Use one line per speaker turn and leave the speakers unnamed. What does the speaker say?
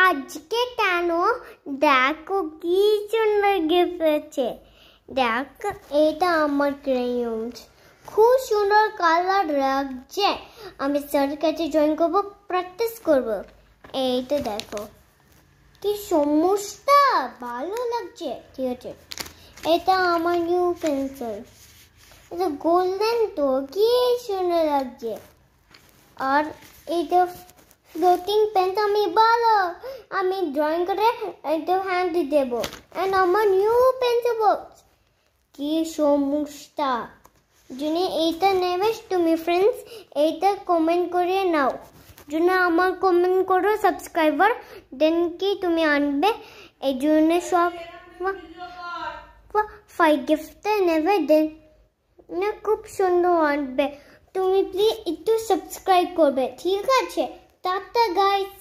আজকে কেন দেখো কি সুন্দর গিফট আছে। দেখ এটা আমার ক্রেয়ন্স, খুব সুন্দর কালার লাগছে। আমি স্যারের কাছে জয়েন করবো, প্র্যাকটিস করব। এই তো দেখো কি সমস্যা, ভালো লাগছে। ঠিক আছে, এটা আমার নিউ পেন্সিল, এটা গোল্ডেন তো কি সুন্দর লাগছে। আর এইটা ফ্লোটিং পেন আমি ভালো, আমি ড্রয়িং করে এটা হ্যান্ড দেব। এন্ড আমার নিউ পেন্সিল বক্স, কি সমস্যা। যদি এইটা নেবে তুমি ফ্রেন্ডস, এইটা কমেন্ট করে নাও। জন্য আমার কমেন্ট করো সাবস্ক্রাইবার, দেন কি তুমি আনবে। এই জন্য সব 5 গিফট নেবে, দেন না খুব সুন্দর আনবে। তুমি প্লিজ একটু সাবস্ক্রাইব করবে, ঠিক আছে? Tata guys.